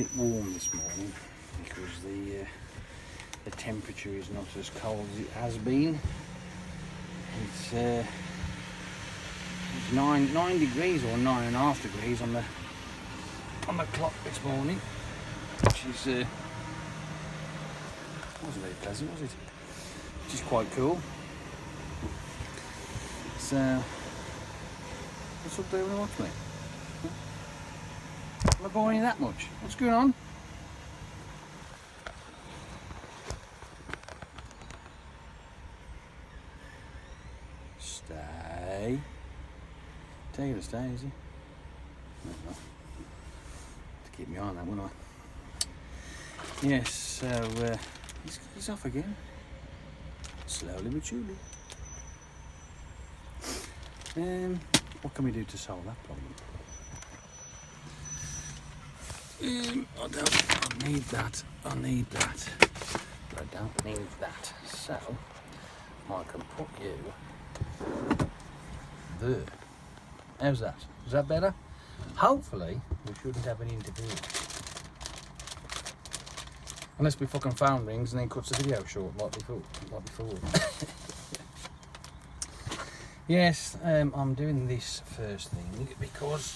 bit warm this morning because the temperature is not as cold as it has been. It's 9 degrees or 9.5 degrees on the clock this morning, which is wasn't very pleasant, was it? Which is quite cool. So, what's up there when you watch me? Am I boring you that much? What's going on? Stay. Tell you to stay, is he? No. To keep me on that, wouldn't I? Yes, so he's off again. Slowly but surely. What can we do to solve that problem? I need that, but I don't need that. So, I can put you there. How's that? Is that better? Hopefully, we shouldn't have an interview. Unless my fucking phone rings and then cuts the video short, like before. Yes, I'm doing this first thing because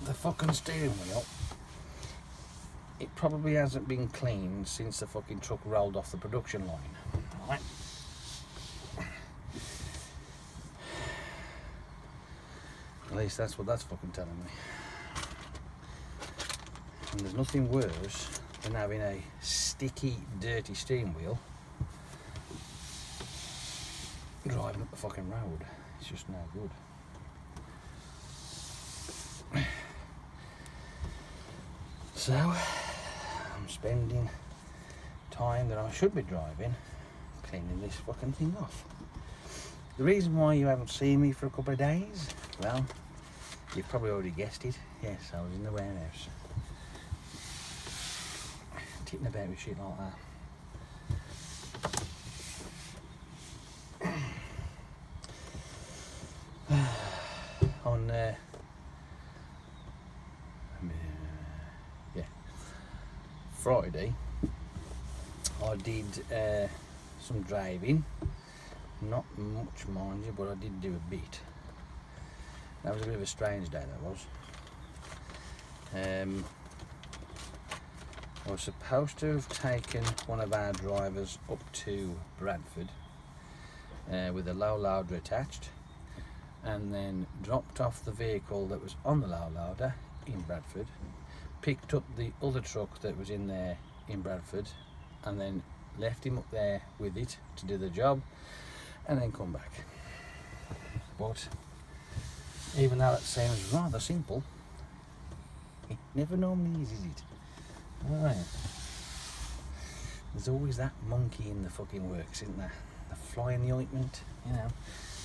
the fucking steering wheel, it probably hasn't been cleaned since the fucking truck rolled off the production line. Right? At least that's what that's fucking telling me. And there's nothing worse than having a sticky, dirty steering wheel driving up the fucking road. It's just no good. So, I'm spending time that I should be driving cleaning this fucking thing off. The reason why you haven't seen me for a couple of days, well, you've probably already guessed it. Yes, I was in the warehouse. Titting about with shit like that. On Friday I did some driving, not much mind you, but I did do a bit. That was a bit of a strange day, that was. I was supposed to have taken one of our drivers up to Bradford with a low loader attached, and then dropped off the vehicle that was on the low loader in Bradford, picked up the other truck that was in there in Bradford, and then left him up there with it to do the job, and then come back. But even though that sounds rather simple, it never normally is it? Right. There's always that monkey in the fucking works, isn't there? The fly in the ointment, you know,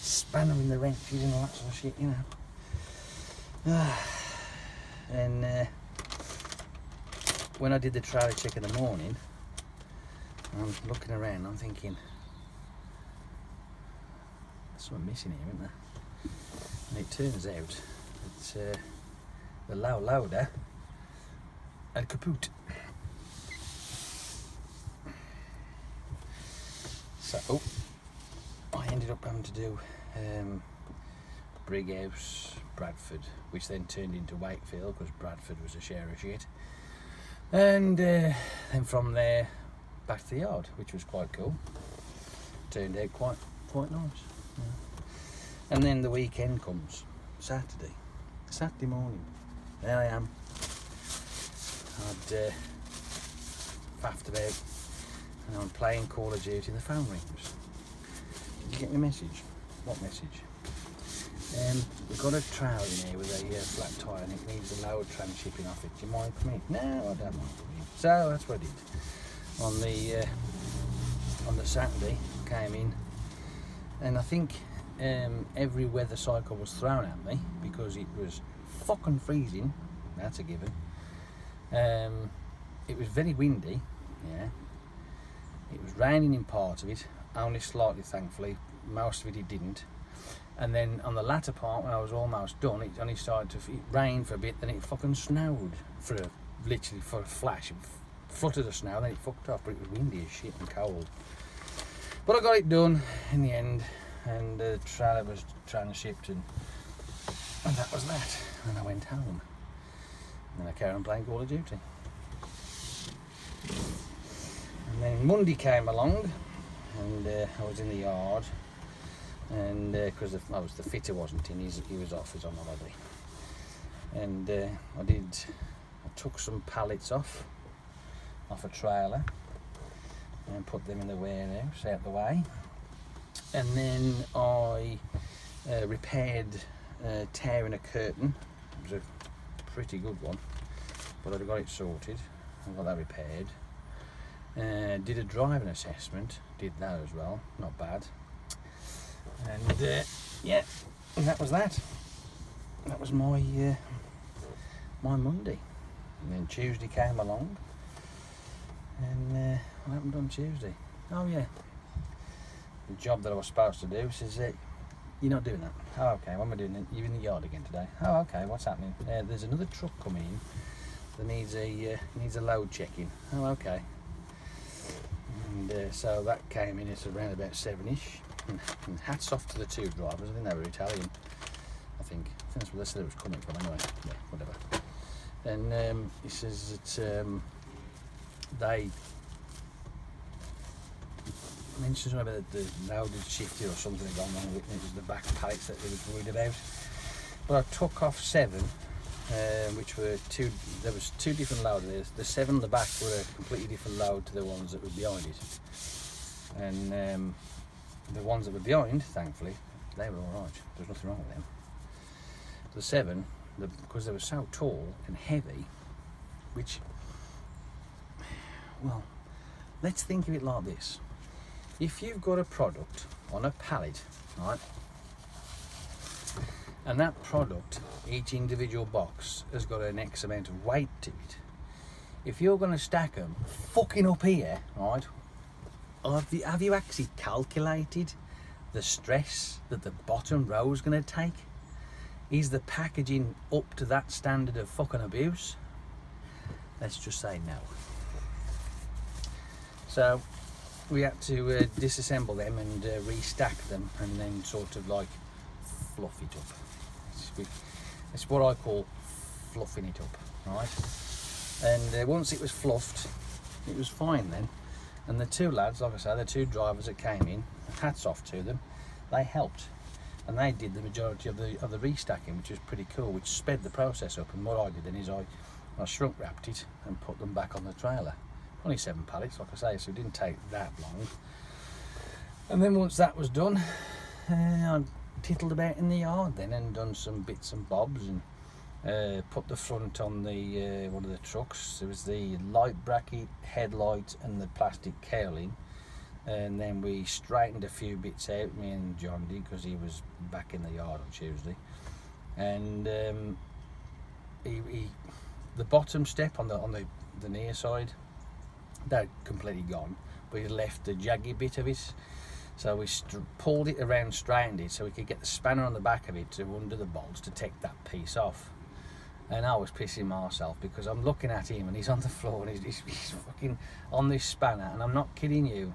spanner in the wrenches and all that sort of shit, you know. And when I did the trailer check in the morning, I'm looking around, I'm thinking, there's something missing here, isn't there? And it turns out that the low loader had kaput. So I ended up having to do Brighouse, Bradford, which then turned into Wakefield because Bradford was a share of shit. And then from there back to the yard, which was quite cool. Turned out quite nice. Yeah. And then the weekend comes, Saturday morning. There I am. I'd faffed about, and I'm playing Call of Duty, and the phone rings. Did you get my message? What message? We've got a trailer in here with a flat tyre and it needs a lower transhipping off it. Do you mind coming in? No, I don't mind coming in. So that's what I did. On the Saturday, came in, and I think every weather cycle was thrown at me because it was fucking freezing. That's a given. It was very windy, yeah. It was raining in part of it, only slightly thankfully. Most of it didn't. And then on the latter part, when I was almost done, it only started to rain for a bit, then it fucking snowed for literally for a flash, it fluttered the snow, then it fucked off, but it was windy as shit and cold. But I got it done in the end, and the trailer was transhipped, and that was that. And I went home, and then I carried on playing Call of Duty. And then Monday came along, and I was in the yard, and because the fitter wasn't in, he was off, he was on holiday. And I took some pallets off a trailer and put them in the warehouse out the way, and then I repaired tearing a curtain. It was a pretty good one, but I got it sorted. I got that repaired. Did a driving assessment, did that as well, not bad. And yeah, that was that. That was my my Monday. And then Tuesday came along, and what happened on Tuesday? Oh yeah, the job that I was supposed to do says you're not doing that. Oh okay, what am I doing? You're in the yard again today. Oh okay, what's happening? There's another truck coming in that needs a load checking. Oh okay. And so that came in at around about 7ish. And hats off to the two drivers. I think they were Italian. I think that's where they said it was coming from. Anyway, yeah, whatever. And he says that they mentioned something about the load had shifted or something had gone wrong with it. It was the back pallets that they was worried about. But I took off 7, which were there was 2 different loads. The 7 on the back were a completely different load to the ones that were behind it. And the ones that were behind, thankfully, they were all right. There was nothing wrong with them. The 7, because they were so tall and heavy, which, well, let's think of it like this. If you've got a product on a pallet, right, and that product, each individual box has got an X amount of weight to it, if you're going to stack them fucking up here, right, have you actually calculated the stress that the bottom row is going to take? Is the packaging up to that standard of fucking abuse? Let's just say no. So we had to disassemble them and restack them, and then sort of like fluff it up. It's what I call fluffing it up, right? And once it was fluffed, it was fine then. And the 2 lads, like I say, the 2 drivers that came in, hats off to them, they helped. And they did the majority of the restacking, which was pretty cool, which sped the process up. And what I did then is I shrunk wrapped it and put them back on the trailer. Only 7 pallets, like I say, so it didn't take that long. And then once that was done, I tittled about in the yard then and done some bits and bobs, and put the front on the one of the trucks. There was the light bracket, headlight, and the plastic cowling. And then we straightened a few bits out, me and John did, because he was back in the yard on Tuesday. And the bottom step on the near side, that completely gone, but he left the jaggy bit of it. So we pulled it around, straightened it, so we could get the spanner on the back of it to under the bolts to take that piece off. And I was pissing myself because I'm looking at him and he's on the floor and he's fucking on this spanner, and I'm not kidding you.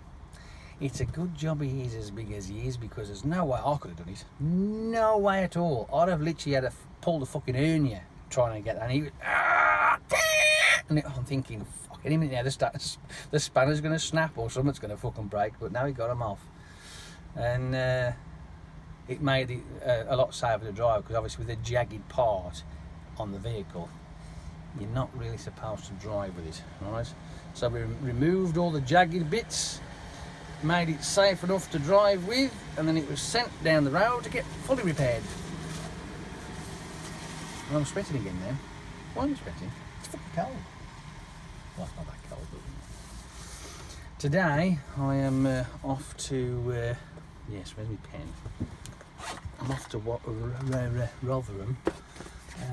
It's a good job he is as big as he is, because there's no way I could have done it. No way at all. I'd have literally had to pull the fucking hernia trying to get that. And he was, and I'm thinking, fuck, any minute now the spanner's going to snap or something's going to fucking break. But now he got him off. And it made it a lot safer to drive, because obviously with a jagged part on the vehicle, you're not really supposed to drive with it, right? So we removed all the jagged bits, made it safe enough to drive with, and then it was sent down the road to get fully repaired. And I'm sweating again now. Why am I sweating? It's fucking cold. Well, it's not that cold, but today I am off to yes, where's my pen? I'm off to Rotherham.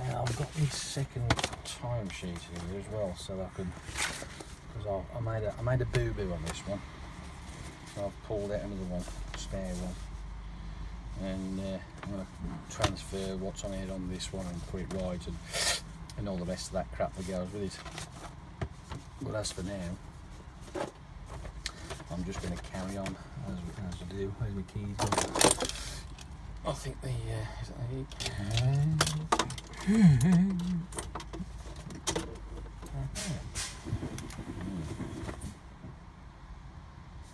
I've got this second timesheet here as well, so I could, because I made a boo-boo on this one. So I've pulled out another one, spare one, and I'm going to transfer what's on here on this one and put it right. And and all the rest of that crap that goes with it. But as for now, I'm just going to carry on as I do. Where's my keys gone? I think the is that the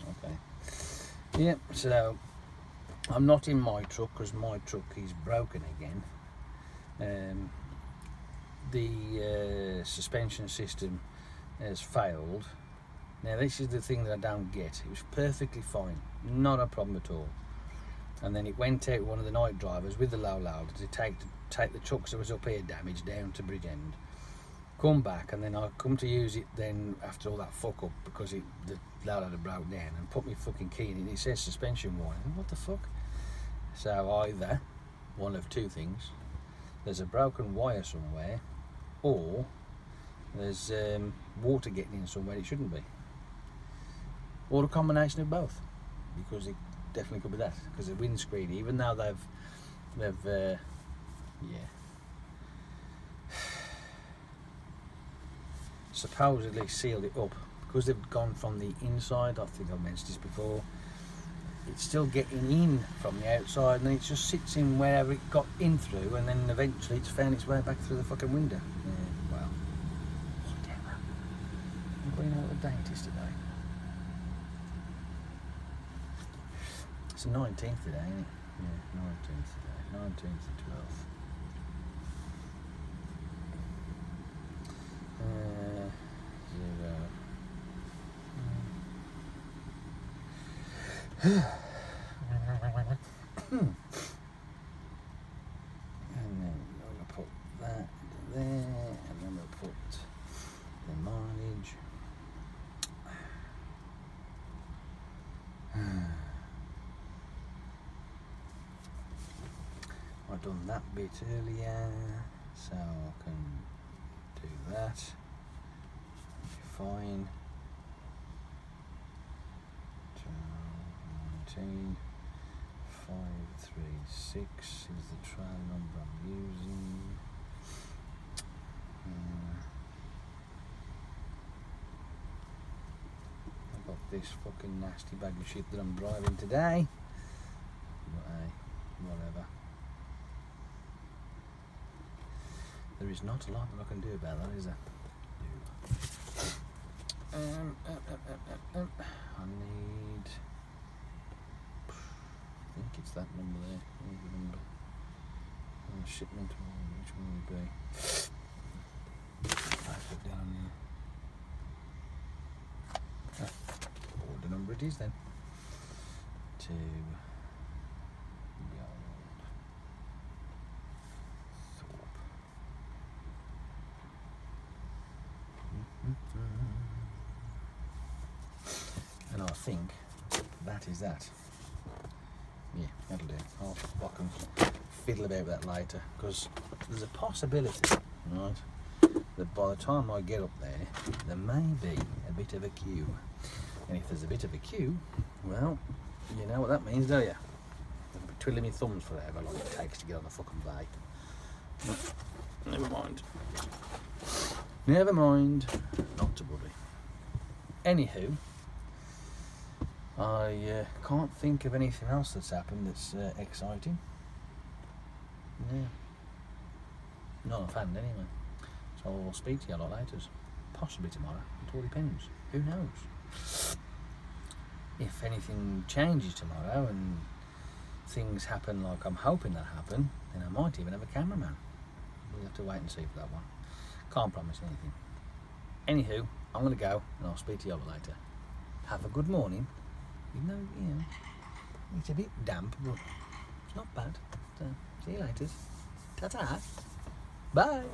okay. Yeah, so I'm not in my truck because my truck is broken again. The suspension system has failed. Now this is the thing that I don't get. It was perfectly fine, not a problem at all. And then it went out one of the night drivers with the low loader to take the trucks that was up here damaged down to Bridgend. Come back, and then I come to use it then after all that fuck up because the low loader broke down, and put my fucking key in it. It says suspension warning. What the fuck? So either one of two things: there's a broken wire somewhere, or there's water getting in somewhere it shouldn't be, or a combination of both, because it definitely could be that, because the windscreen, even though they've supposedly sealed it up, because they've gone from the inside. I think I've mentioned this before, it's still getting in from the outside, and then it just sits in wherever it got in through, and then eventually it's found its way back through the fucking window. Yeah, well, whatever. I'm going out to the dentist today. It's the 19th today, isn't it? Yeah, 19th today. 19th to 12th. Zero. And then we'll put that there, and then we'll put the mileage. I've done that bit earlier, so I can do that. Fine. 19 536 is the trial number I'm using. I've got this fucking nasty bag of shit that I'm driving today. But hey, whatever. There is not a lot that I can do about that, is there? I need, I think it's that number there. Where's the number? Shipment, which one would it be? I put down there. Order number it is then. To and I think that is that. Yeah, that'll do. I can fiddle about that later, because there's a possibility, right, that by the time I get up there may be a bit of a queue. And if there's a bit of a queue, well, you know what that means, don't you? I'll be twiddling my thumbs for however long it takes to get on the fucking bay. Never mind. Never mind. Not to worry. Anywho, I can't think of anything else that's happened that's exciting. Yeah. Not offhand anyway. So I'll speak to you a lot later. Possibly tomorrow. It all depends. Who knows? If anything changes tomorrow and things happen like I'm hoping they'll happen, then I might even have a cameraman. We'll have to wait and see for that one. Can't promise anything. Anywho, I'm going to go and I'll speak to you later. Have a good morning. Even though, you know, it's a bit damp, but it's not bad. So, see you later. Ta-ta. Bye.